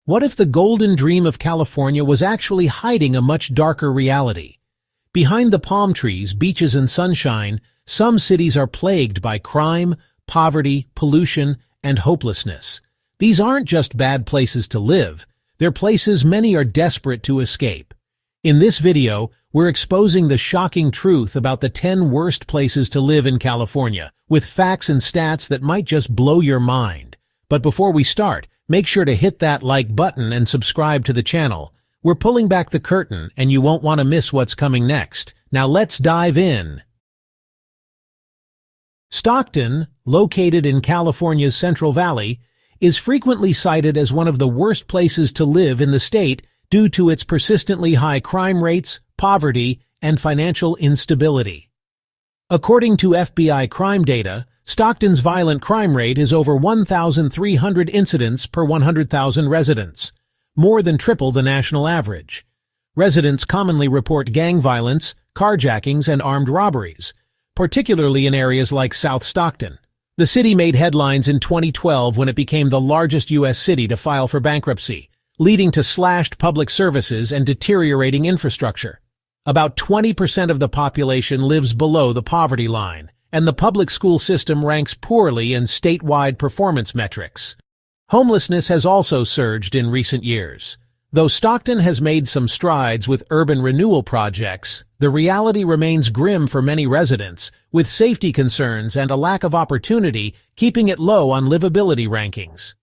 What if the golden dream of California was actually hiding a much darker reality? Behind the palm trees, beaches, and sunshine, some cities are plagued by crime, poverty, pollution, and hopelessness. These aren't just bad places to live, they're places many are desperate to escape. In this video, we're exposing the shocking truth about the 10 worst places to live in California, with facts and stats that might just blow your mind. But before we start, make sure to hit that like button and subscribe to the channel. We're pulling back the curtain and you won't want to miss what's coming next. Now let's dive in. Stockton, located in California's Central Valley, is frequently cited as one of the worst places to live in the state due to its persistently high crime rates, poverty, and financial instability. According to FBI crime data, Stockton's violent crime rate is over 1,300 incidents per 100,000 residents, more than triple the national average. Residents commonly report gang violence, carjackings, and armed robberies, particularly in areas like South Stockton. The city made headlines in 2012 when it became the largest U.S. city to file for bankruptcy, leading to slashed public services and deteriorating infrastructure. About 20% of the population lives below the poverty line, and the public school system ranks poorly in statewide performance metrics. Homelessness has also surged in recent years. Though Stockton has made some strides with urban renewal projects, the reality remains grim for many residents, with safety concerns and a lack of opportunity keeping it low on livability rankings.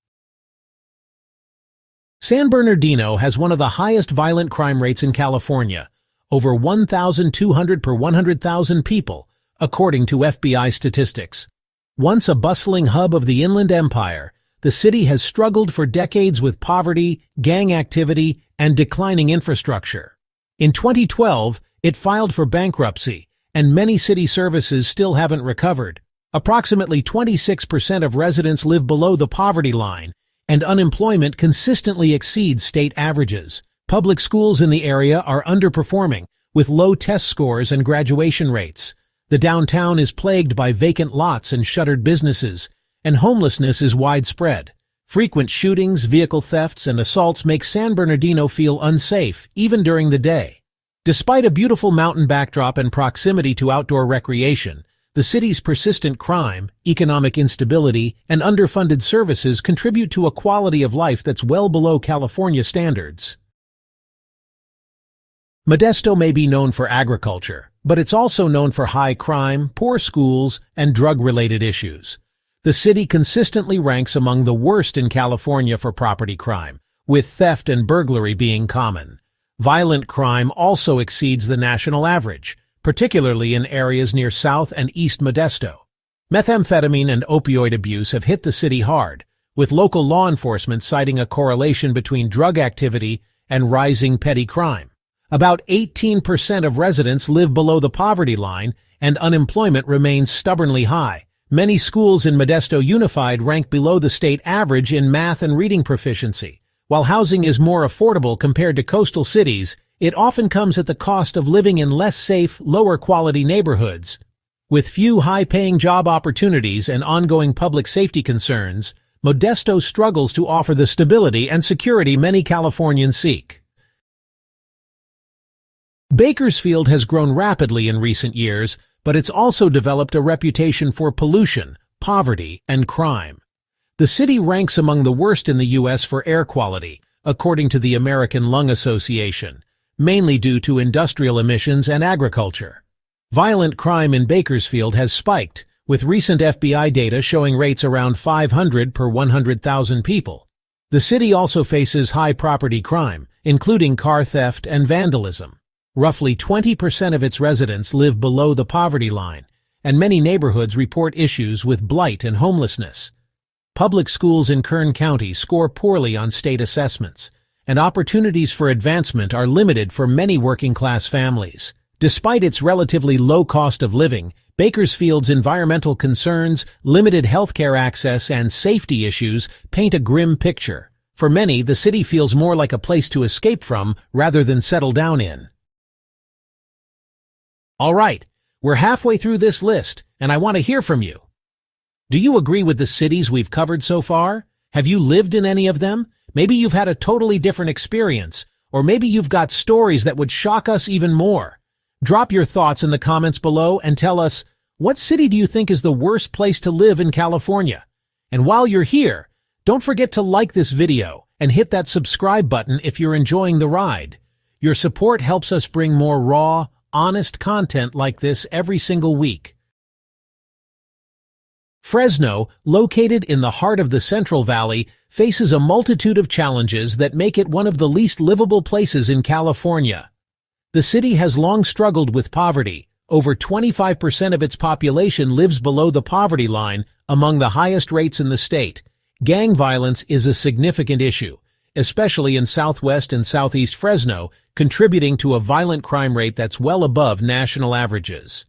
San Bernardino has one of the highest violent crime rates in California, over 1,200 per 100,000 people, according to FBI statistics. Once a bustling hub of the Inland Empire, the city has struggled for decades with poverty, gang activity, and declining infrastructure. In 2012, it filed for bankruptcy, and many city services still haven't recovered. Approximately 26% of residents live below the poverty line, and unemployment consistently exceeds state averages. Public schools in the area are underperforming, with low test scores and graduation rates. The downtown is plagued by vacant lots and shuttered businesses, and homelessness is widespread. Frequent shootings, vehicle thefts, and assaults make San Bernardino feel unsafe, even during the day. Despite a beautiful mountain backdrop and proximity to outdoor recreation, the city's persistent crime, economic instability, and underfunded services contribute to a quality of life that's well below California standards. Modesto may be known for agriculture, but it's also known for high crime, poor schools, and drug-related issues. The city consistently ranks among the worst in California for property crime, with theft and burglary being common. Violent crime also exceeds the national average, particularly in areas near South and East Modesto. Methamphetamine and opioid abuse have hit the city hard, with local law enforcement citing a correlation between drug activity and rising petty crime. About 18% of residents live below the poverty line, and unemployment remains stubbornly high. Many schools in Modesto Unified rank below the state average in math and reading proficiency. While housing is more affordable compared to coastal cities, it often comes at the cost of living in less safe, lower-quality neighborhoods. With few high-paying job opportunities and ongoing public safety concerns, Modesto struggles to offer the stability and security many Californians seek. Bakersfield has grown rapidly in recent years, but it's also developed a reputation for pollution, poverty, and crime. The city ranks among the worst in the U.S. for air quality, according to the American Lung Association, mainly due to industrial emissions and agriculture. Violent crime in Bakersfield has spiked, with recent FBI data showing rates around 500 per 100,000 people. The city also faces high property crime, including car theft and vandalism. Roughly 20% of its residents live below the poverty line, and many neighborhoods report issues with blight and homelessness. Public schools in Kern County score poorly on state assessments, and opportunities for advancement are limited for many working-class families. Despite its relatively low cost of living, Bakersfield's environmental concerns, limited healthcare access, and safety issues paint a grim picture. For many, the city feels more like a place to escape from rather than settle down in. All right, we're halfway through this list, and I want to hear from you. Do you agree with the cities we've covered so far? Have you lived in any of them? Maybe you've had a totally different experience, or maybe you've got stories that would shock us even more. Drop your thoughts in the comments below and tell us, what city do you think is the worst place to live in California? And while you're here, don't forget to like this video and hit that subscribe button if you're enjoying the ride. Your support helps us bring more raw, honest content like this every single week. Fresno, located in the heart of the Central Valley, faces a multitude of challenges that make it one of the least livable places in California. The city has long struggled with poverty. Over 25% of its population lives below the poverty line, among the highest rates in the state. Gang violence is a significant issue, especially in southwest and southeast Fresno, contributing to a violent crime rate that's well above national averages.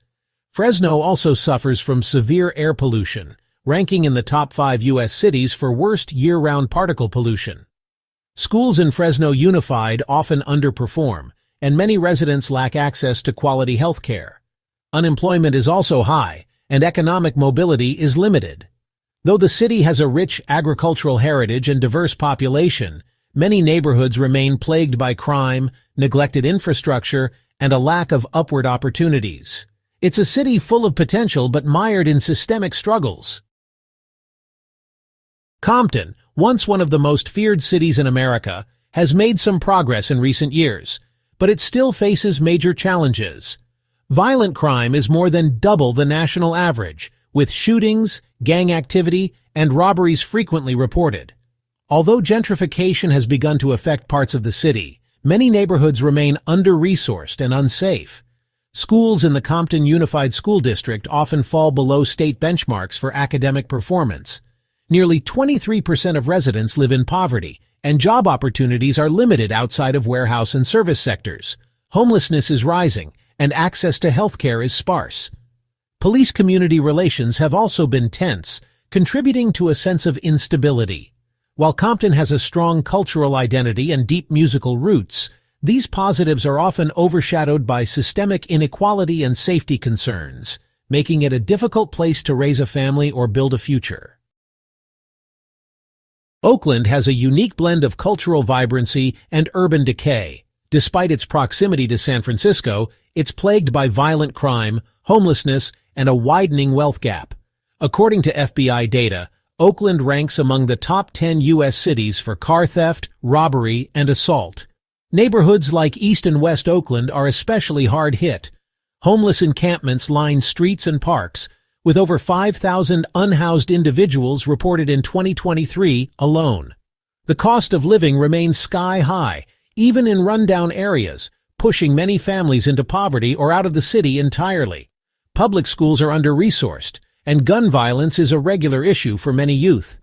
Fresno also suffers from severe air pollution, ranking in the top 5 U.S. cities for worst year-round particle pollution. Schools in Fresno Unified often underperform, and many residents lack access to quality health care. Unemployment is also high, and economic mobility is limited. Though the city has a rich agricultural heritage and diverse population, many neighborhoods remain plagued by crime, neglected infrastructure, and a lack of upward opportunities. It's a city full of potential but mired in systemic struggles. Compton, once one of the most feared cities in America, has made some progress in recent years, but it still faces major challenges. Violent crime is more than double the national average, with shootings, gang activity, and robberies frequently reported. Although gentrification has begun to affect parts of the city, many neighborhoods remain under-resourced and unsafe. Schools in the Compton Unified School District often fall below state benchmarks for academic performance. Nearly 23% of residents live in poverty, and job opportunities are limited outside of warehouse and service sectors. Homelessness is rising, and access to healthcare is sparse. Police-community relations have also been tense, contributing to a sense of instability. While Compton has a strong cultural identity and deep musical roots, these positives are often overshadowed by systemic inequality and safety concerns, making it a difficult place to raise a family or build a future. Oakland has a unique blend of cultural vibrancy and urban decay. Despite its proximity to San Francisco, it's plagued by violent crime, homelessness, and a widening wealth gap. According to FBI data, Oakland ranks among the top 10 U.S. cities for car theft, robbery, and assault. Neighborhoods like East and West Oakland are especially hard hit. Homeless encampments line streets and parks, with over 5,000 unhoused individuals reported in 2023 alone. The cost of living remains sky-high, even in rundown areas, pushing many families into poverty or out of the city entirely. Public schools are under-resourced, and gun violence is a regular issue for many youth.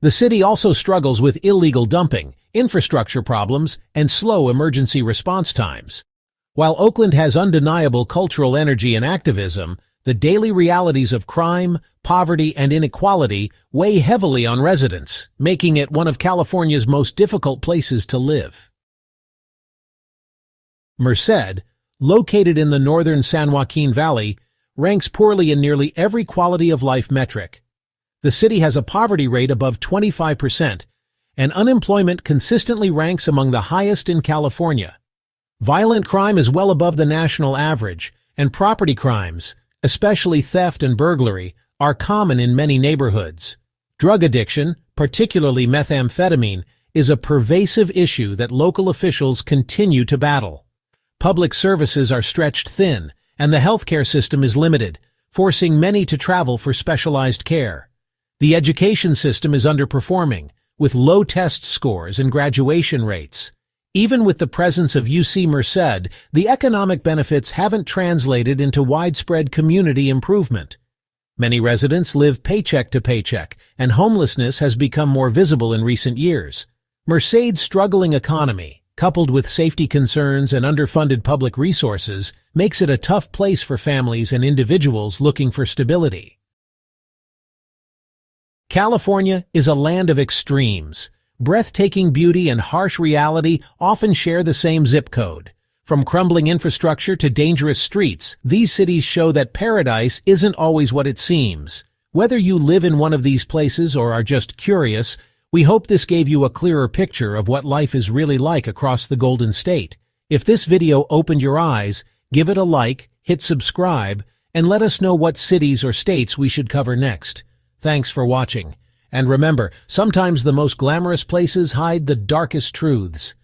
The city also struggles with illegal dumping, infrastructure problems, and slow emergency response times. While Oakland has undeniable cultural energy and activism, the daily realities of crime, poverty, and inequality weigh heavily on residents, making it one of California's most difficult places to live. Merced, located in the northern San Joaquin Valley, ranks poorly in nearly every quality-of-life metric. The city has a poverty rate above 25%, and unemployment consistently ranks among the highest in California. Violent crime is well above the national average, and property crimes, especially theft and burglary, are common in many neighborhoods. Drug addiction, particularly methamphetamine, is a pervasive issue that local officials continue to battle. Public services are stretched thin, and the healthcare system is limited, forcing many to travel for specialized care. The education system is underperforming, with low test scores and graduation rates. Even with the presence of UC Merced, the economic benefits haven't translated into widespread community improvement. Many residents live paycheck to paycheck, and homelessness has become more visible in recent years. Merced's struggling economy, coupled with safety concerns and underfunded public resources, makes it a tough place for families and individuals looking for stability. California is a land of extremes. Breathtaking beauty and harsh reality often share the same zip code. From crumbling infrastructure to dangerous streets, these cities show that paradise isn't always what it seems. Whether you live in one of these places or are just curious, We hope this gave you a clearer picture of what life is really like across the Golden State. If this video opened your eyes, give it a like, hit subscribe, and let us know what cities or states we should cover next. Thanks for watching. And remember, sometimes the most glamorous places hide the darkest truths.